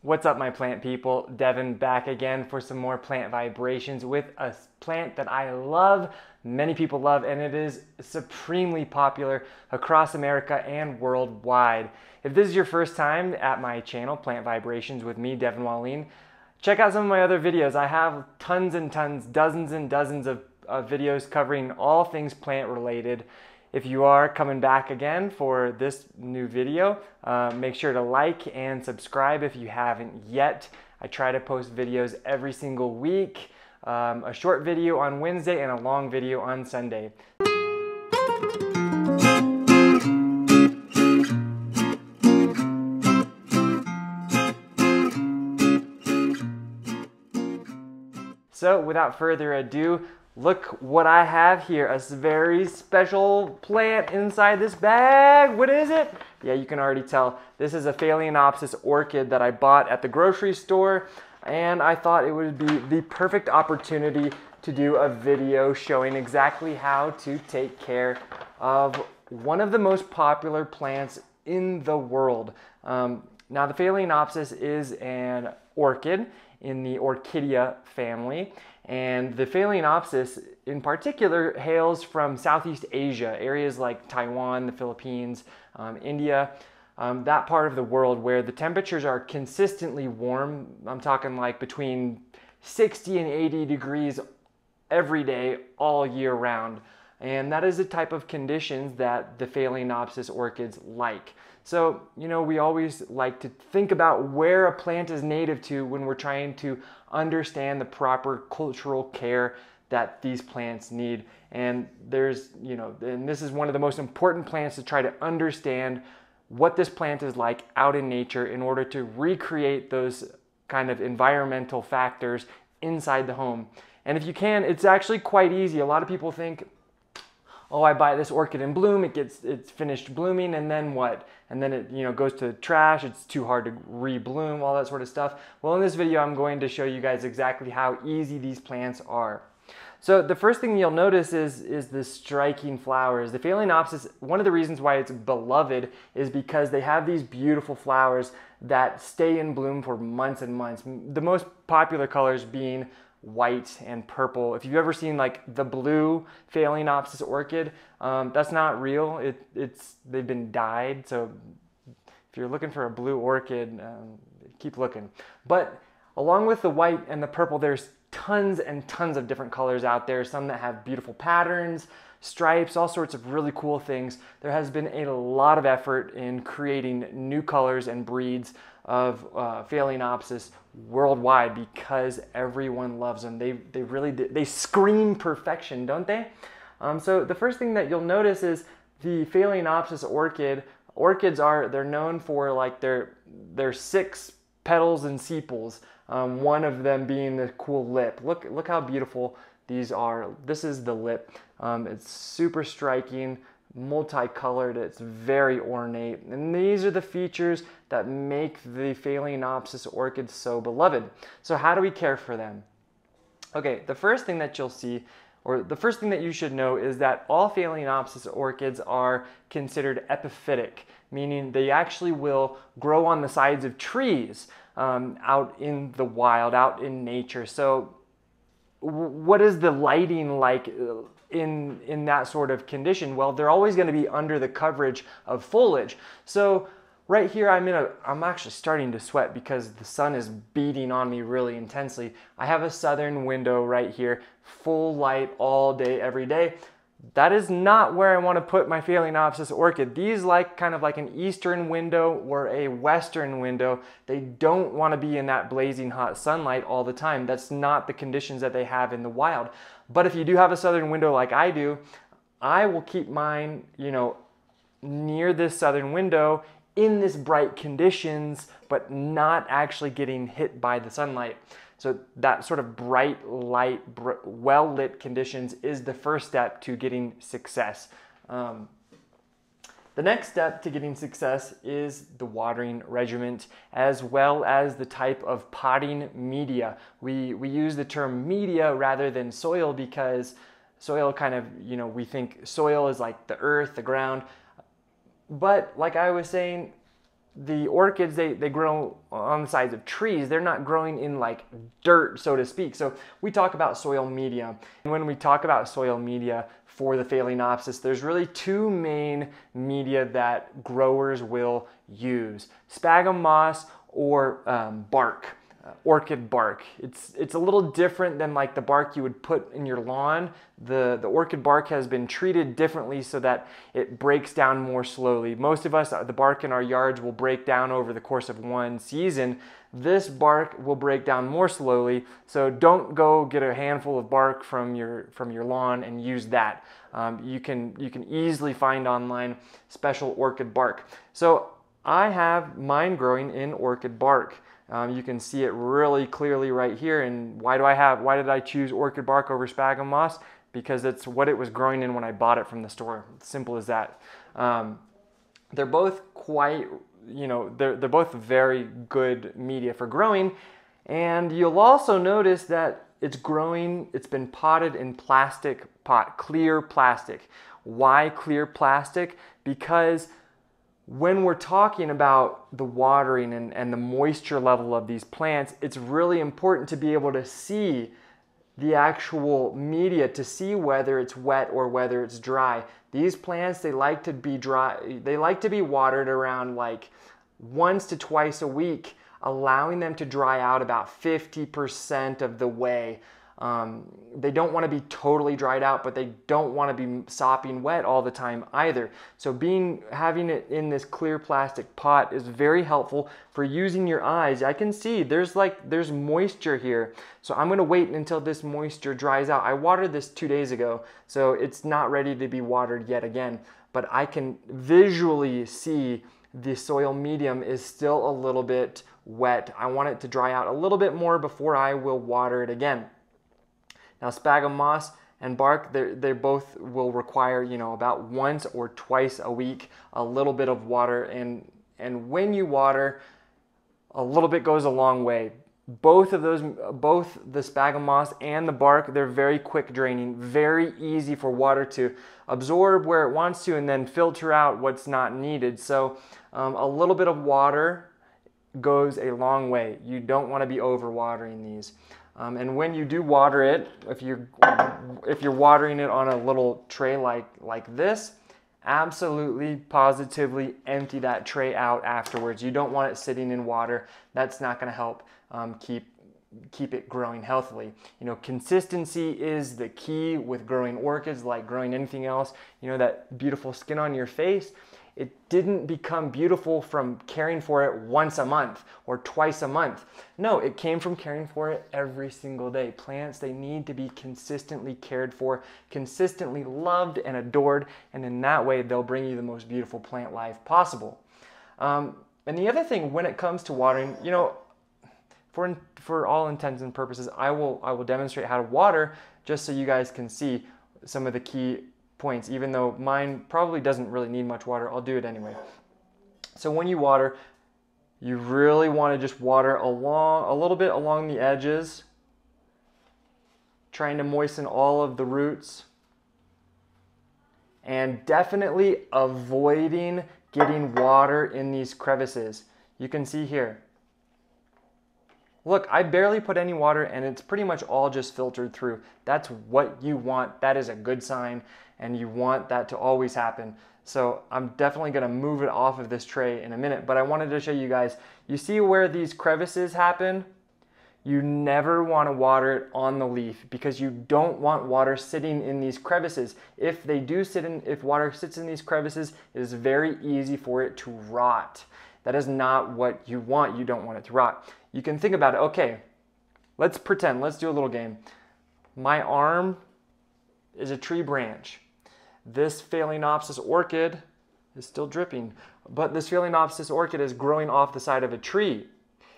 What's up, my plant people? Devin back again for some more plant vibrations with a plant that I love, many people love, and it is supremely popular across America and worldwide. If this is your first time at my channel, Plant Vibrations with me, Devin Wallin, check out some of my other videos. I have tons and tons, dozens and dozens of videos covering all things plant related. If you are coming back again for this new video, make sure to like and subscribe if you haven't yet. I try to post videos every single week, a short video on Wednesday and a long video on Sunday. So without further ado, look what I have here, a very special plant inside this bag. What is it? Yeah, you can already tell. This is a Phalaenopsis orchid that I bought at the grocery store, and I thought it would be the perfect opportunity to do a video showing exactly how to take care of one of the most popular plants in the world. Now the Phalaenopsis is an orchid in the Orchidea family, and the Phalaenopsis in particular hails from Southeast Asia, areas like Taiwan, the Philippines, India, that part of the world where the temperatures are consistently warm. I'm talking like between 60 and 80 degrees every day, all year round. And that is the type of conditions that the Phalaenopsis orchids like. So, you know, we always like to think about where a plant is native to when we're trying to understand the proper cultural care that these plants need. And there's, you know, and this is one of the most important plants to try to understand what this plant is like out in nature in order to recreate those kind of environmental factors inside the home. And if you can, it's actually quite easy. A lot of people think, oh, I buy this orchid in bloom, it's finished blooming, and then what? And then it, you know, goes to trash, it's too hard to rebloom, all that sort of stuff. Well, in this video, I'm going to show you guys exactly how easy these plants are. So the first thing you'll notice is the striking flowers. The Phalaenopsis, one of the reasons why it's beloved is because they have these beautiful flowers that stay in bloom for months and months. The most popular colors being white and purple. If you've ever seen like the blue Phalaenopsis orchid, that's not real. They've been dyed. So if you're looking for a blue orchid, keep looking. But along with the white and the purple, there's tons and tons of different colors out there. Some that have beautiful patterns, stripes, all sorts of really cool things. There has been a lot of effort in creating new colors and breeds of Phalaenopsis worldwide because everyone loves them. They scream perfection, don't they? So the first thing that you'll notice is the Phalaenopsis orchid. They're known for like their 6 petals and sepals. One of them being the cool lip. Look how beautiful these are. This is the lip. It's super striking, multicolored, it's very ornate, and these are the features that make the Phalaenopsis orchid so beloved. So how do we care for them? Okay, the first thing that you'll see, or the first thing that you should know, is that all Phalaenopsis orchids are considered epiphytic, meaning they actually will grow on the sides of trees out in the wild, out in nature. So what is the lighting like in that sort of condition? Well, they're always going to be under the coverage of foliage. So right here, I'm actually starting to sweat because the sun is beating on me really intensely. I have a southern window right here, full light all day, every day. That is not where I want to put my Phalaenopsis orchid. These like kind of like an eastern window or a western window. They don't want to be in that blazing hot sunlight all the time. That's not the conditions that they have in the wild. But if you do have a southern window like I do, I will keep mine, you know, near this southern window in this bright conditions, but not actually getting hit by the sunlight. So that sort of bright light, well-lit conditions is the first step to getting success. The next step to getting success is the watering regimen, as well as the type of potting media. We use the term media rather than soil because soil kind of, you know, we think soil is like the earth, the ground. But like I was saying, the orchids, they grow on the sides of trees. They're not growing in like dirt, so to speak. So we talk about soil media. And when we talk about soil media for the Phalaenopsis, there's really two main media that growers will use: sphagnum moss or bark. Orchid bark. It's a little different than like the bark you would put in your lawn. The orchid bark has been treated differently so that it breaks down more slowly. Most of us, the bark in our yards will break down over the course of one season. This bark will break down more slowly, so don't go get a handful of bark from your lawn and use that. You can easily find online special orchid bark. So I have mine growing in orchid bark. You can see it really clearly right here. And why did I choose orchid bark over sphagnum moss? Because it's what it was growing in when I bought it from the store. Simple as that. They're both quite, they're both very good media for growing. And you'll also notice that it's been potted in plastic pot, clear plastic. Why clear plastic? Because when we're talking about the watering and the moisture level of these plants, it's really important to be able to see the actual media, to see whether it's wet or whether it's dry. These plants, they like to be dry. They like to be watered around like once to twice a week, allowing them to dry out about 50% of the way. They don't want to be totally dried out, but they don't want to be sopping wet all the time either. So having it in this clear plastic pot is very helpful for using your eyes. I can see there's moisture here. So I'm going to wait until this moisture dries out. I watered this 2 days ago, so it's not ready to be watered yet again, but I can visually see the soil medium is still a little bit wet. I want it to dry out a little bit more before I will water it again. Now, sphagnum moss and bark, they both will require, about once or twice a week, a little bit of water. And when you water, a little bit goes a long way. Both the sphagnum moss and the bark, they're very quick draining, very easy for water to absorb where it wants to and then filter out what's not needed. So a little bit of water goes a long way. You don't want to be overwatering these. And when you do water it, if you're watering it on a little tray like this, absolutely, positively empty that tray out afterwards. You don't want it sitting in water. That's not going to help keep it growing healthily. Consistency is the key with growing orchids, like growing anything else. That beautiful skin on your face, it didn't become beautiful from caring for it once a month or twice a month. No, it came from caring for it every single day. Plants, they need to be consistently cared for, consistently loved and adored, and in that way, they'll bring you the most beautiful plant life possible. And the other thing, when it comes to watering, for all intents and purposes, I will demonstrate how to water just so you guys can see some of the key points. Even though mine probably doesn't really need much water, I'll do it anyway. So when you water, you really want to just water a little bit along the edges, trying to moisten all of the roots, and definitely avoiding getting water in these crevices. You can see here. Look, I barely put any water and it's pretty much all just filtered through. That's what you want. That is a good sign, and you want that to always happen. So I'm definitely going to move it off of this tray in a minute, but I wanted to show you guys, you see where these crevices happen? You never want to water it on the leaf because you don't want water sitting in these crevices. If water sits in these crevices, it is very easy for it to rot. That is not what you want. You don't want it to rot. You can think about it. Okay, let's do a little game. My arm is a tree branch. This Phalaenopsis orchid is still dripping, but this Phalaenopsis orchid is growing off the side of a tree.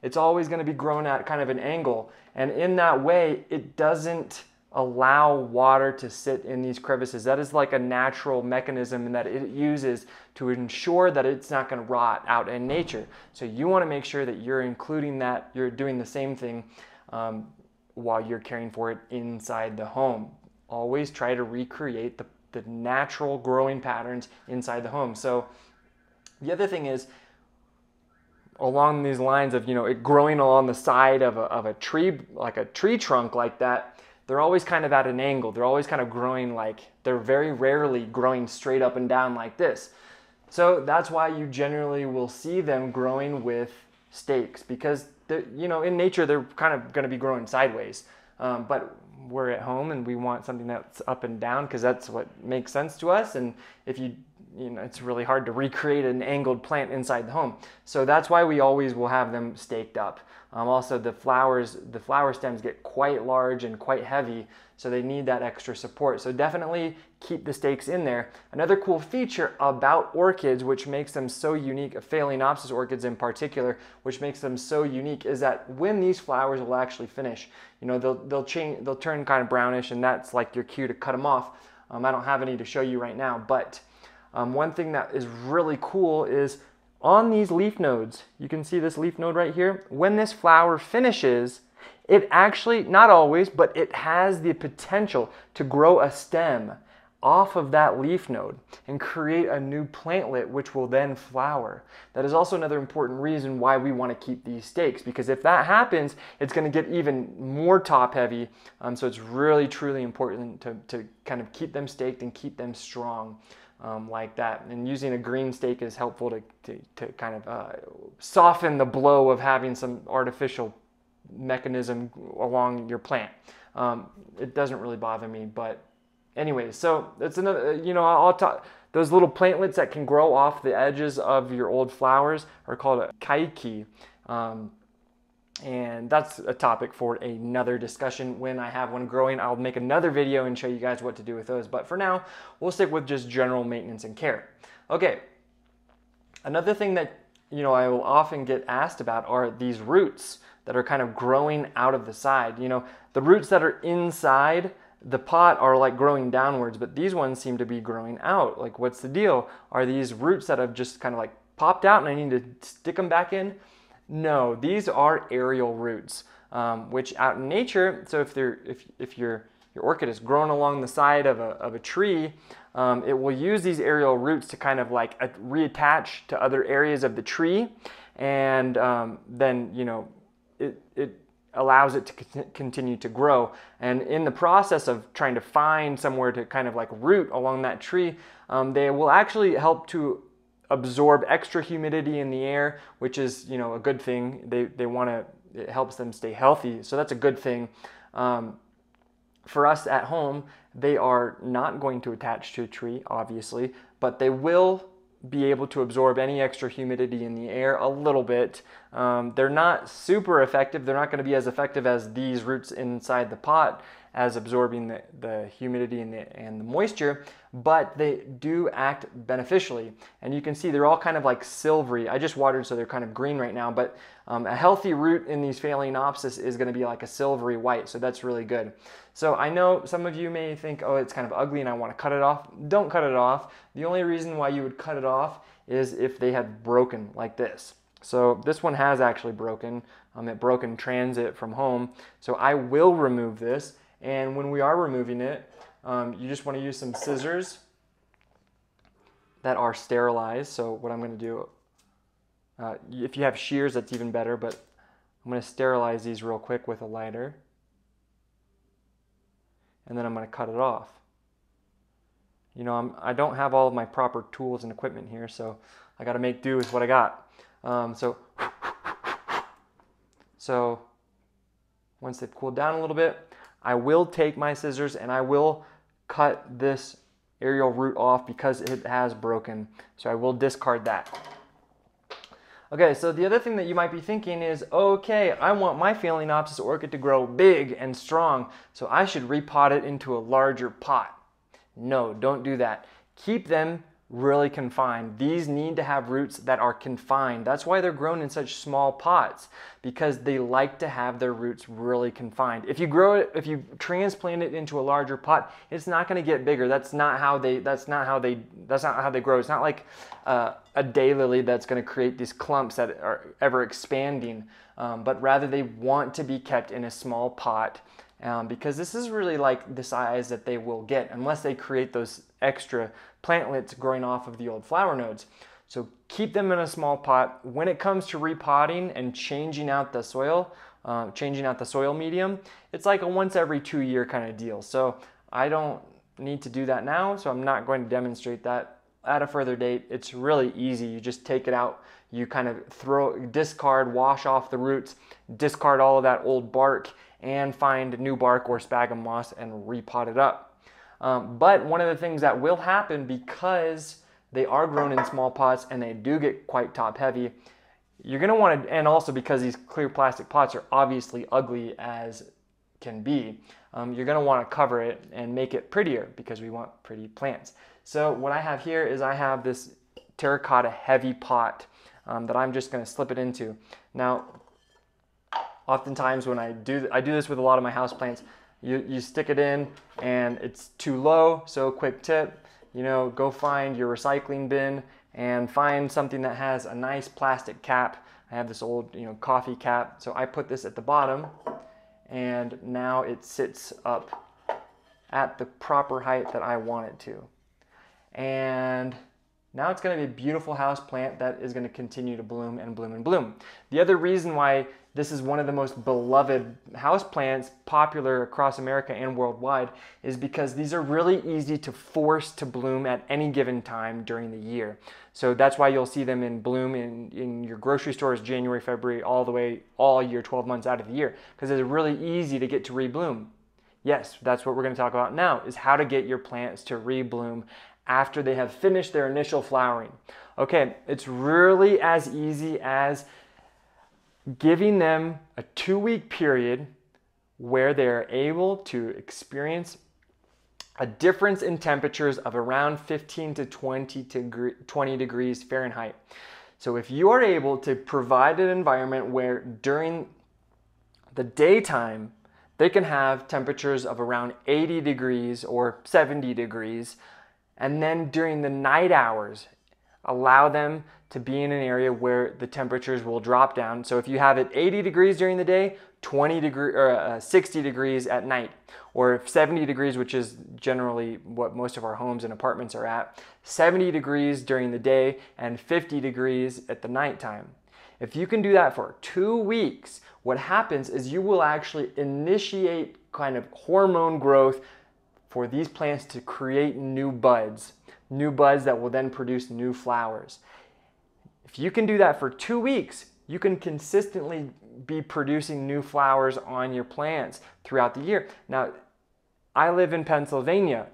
It's always going to be grown at kind of an angle, and in that way, it doesn't allow water to sit in these crevices. That is like a natural mechanism that it uses to ensure that it's not going to rot out in nature. So you want to make sure that you're including that, you're doing the same thing while you're caring for it inside the home. Always try to recreate the natural growing patterns inside the home. So the other thing is, along these lines of, you know, it growing along the side of a tree, like a tree trunk like that, they're always kind of at an angle. They're always kind of growing like, they're very rarely growing straight up and down like this. So that's why you generally will see them growing with stakes, because you know, in nature they're kind of going to be growing sideways. But we're at home and we want something that's up and down because that's what makes sense to us. And if you know, it's really hard to recreate an angled plant inside the home. So that's why we always will have them staked up. Also, the flower stems get quite large and quite heavy, so they need that extra support. So definitely keep the stakes in there. Another cool feature about orchids, which makes them so unique, Phalaenopsis orchids in particular, which makes them so unique, is that when these flowers will actually finish, you know, they'll turn kind of brownish, and that's like your cue to cut them off. I don't have any to show you right now, but one thing that is really cool is on these leaf nodes, you can see this leaf node right here. When this flower finishes, it actually, not always, but it has the potential to grow a stem off of that leaf node and create a new plantlet which will then flower. That is also another important reason why we want to keep these stakes, because if that happens, it's going to get even more top heavy. So it's really truly important to kind of keep them staked and keep them strong. Like that, and using a green stake is helpful to kind of soften the blow of having some artificial mechanism along your plant. It doesn't really bother me, but anyways, so that's another, you know, I'll talk, those little plantlets that can grow off the edges of your old flowers are called a kaiki. And that's a topic for another discussion. When I have one growing, I'll make another video and show you guys what to do with those. But for now, we'll stick with just general maintenance and care. Okay, another thing that, you know, I will often get asked about are these roots that are kind of growing out of the side. You know, the roots that are inside the pot are like growing downwards, but these ones seem to be growing out. Like, what's the deal? Are these roots that have just kind of like popped out and I need to stick them back in? No, these are aerial roots, which out in nature, so if your orchid is growing along the side of a tree, it will use these aerial roots to kind of like reattach to other areas of the tree, and then, you know, it allows it to continue to grow. And in the process of trying to find somewhere to kind of like root along that tree, they will actually help to absorb extra humidity in the air, which is, you know, a good thing. They want to, it helps them stay healthy, so that's a good thing. For us at home, they are not going to attach to a tree, obviously, but they will be able to absorb any extra humidity in the air a little bit. They're not super effective. They're not going to be as effective as these roots inside the pot as absorbing the humidity and the moisture, but they do act beneficially. And you can see they're all kind of like silvery. I just watered, so they're kind of green right now, but a healthy root in these Phalaenopsis is going to be like a silvery white, so that's really good. So I know some of you may think, oh, it's kind of ugly and I want to cut it off. Don't cut it off. The only reason why you would cut it off is if they had broken like this. So this one has actually broken. It broke in transit from home. So I will remove this. And when we are removing it, you just want to use some scissors that are sterilized. So what I'm going to do, if you have shears, that's even better, but I'm going to sterilize these real quick with a lighter. And then I'm going to cut it off. You know, I don't have all of my proper tools and equipment here, so I got to make do with what I got. So once they've cooled down a little bit, I will take my scissors and I will cut this aerial root off because it has broken. So I will discard that. Okay, so the other thing that you might be thinking is, okay, I want my Phalaenopsis orchid to grow big and strong, so I should repot it into a larger pot. No, don't do that. Keep them really confined. These need to have roots that are confined. That's why they're grown in such small pots, because they like to have their roots really confined. If you grow it, if you transplant it into a larger pot, it's not going to get bigger. That's not how they grow. It's not like a daylily that's going to create these clumps that are ever expanding, but rather they want to be kept in a small pot. Because this is really like the size that they will get unless they create those extra plantlets growing off of the old flower nodes. So keep them in a small pot. When it comes to repotting and changing out the soil medium, it's like a once every 2-year kind of deal. So I don't need to do that now, so I'm not going to demonstrate that at a further date. It's really easy. You just take it out, you kind of discard, wash off the roots, discard all of that old bark, and find new bark or sphagnum moss and repot it up. But one of the things that will happen, because they are grown in small pots and they do get quite top heavy, you're going to want to, and also because these clear plastic pots are obviously ugly as can be, you're going to want to cover it and make it prettier because we want pretty plants. So what I have here is I have this terracotta heavy pot that I'm just going to slip it into. Now, oftentimes when I do this with a lot of my houseplants, you stick it in and it's too low. So quick tip, go find your recycling bin and find something that has a nice plastic cap. I have this old coffee cap, so I put this at the bottom, and now it sits up at the proper height that I want it to. And now it's going to be a beautiful house plant that is going to continue to bloom and bloom and bloom. The other reason why this is one of the most beloved house plants, popular across America and worldwide, is because these are really easy to force to bloom at any given time during the year. So that's why you'll see them in bloom in your grocery stores January, February, all year, 12 months out of the year, because it's really easy to get to rebloom. Yes, that's what we're going to talk about now, is how to get your plants to rebloom after they have finished their initial flowering. Okay, it's really as easy as giving them a 2-week period where they're able to experience a difference in temperatures of around 15 to 20 degrees Fahrenheit. So if you are able to provide an environment where during the daytime they can have temperatures of around 80 degrees or 70 degrees, and then during the night hours, allow them to be in an area where the temperatures will drop down. So if you have it 80 degrees during the day, 60 degrees at night, or 70 degrees, which is generally what most of our homes and apartments are at, 70 degrees during the day and 50 degrees at the nighttime. If you can do that for 2 weeks, what happens is you will actually initiate kind of hormone growth for these plants to create new buds that will then produce new flowers. If you can do that for 2 weeks, you can consistently be producing new flowers on your plants throughout the year. Now, I live in Pennsylvania.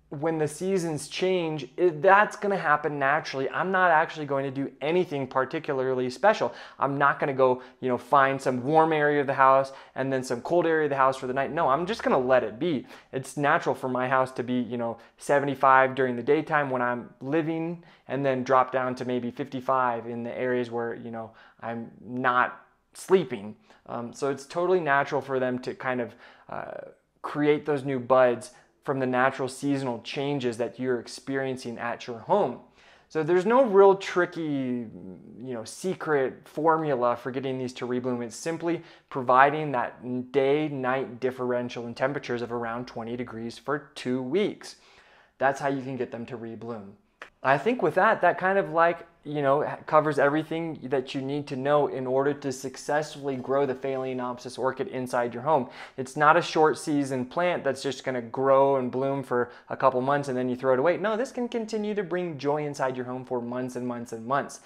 When the seasons change, that's going to happen naturally. I'm not actually going to do anything particularly special. I'm not going to go, find some warm area of the house and then some cold area of the house for the night. No, I'm just going to let it be. It's natural for my house to be, 75 during the daytime when I'm living, and then drop down to maybe 55 in the areas where, I'm not sleeping. So it's totally natural for them to kind of create those new buds from the natural seasonal changes that you're experiencing at your home. So there's no real tricky, secret formula for getting these to rebloom. It's simply providing that day-night differential in temperatures of around 20 degrees for 2 weeks. That's how you can get them to rebloom. I think with that kind of covers everything that you need to know in order to successfully grow the Phalaenopsis orchid inside your home. It's not a short season plant that's just going to grow and bloom for a couple months and then you throw it away. No, this can continue to bring joy inside your home for months and months and months.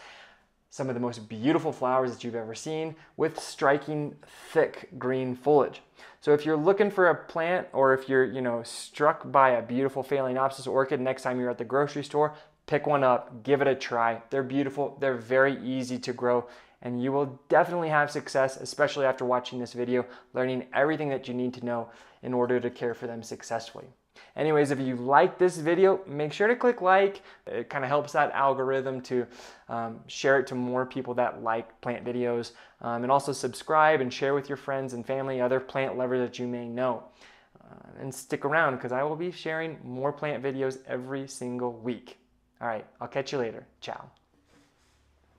Some of the most beautiful flowers that you've ever seen with striking thick green foliage. So if you're looking for a plant, or if you're struck by a beautiful Phalaenopsis orchid next time you're at the grocery store, pick one up, give it a try. They're beautiful, they're very easy to grow, and you will definitely have success, especially after watching this video, learning everything that you need to know in order to care for them successfully. Anyways, if you like this video, make sure to click like. It kind of helps that algorithm to share it to more people that like plant videos. And also subscribe and share with your friends and family, other plant lovers that you may know. And stick around, because I will be sharing more plant videos every single week. All right, I'll catch you later. Ciao.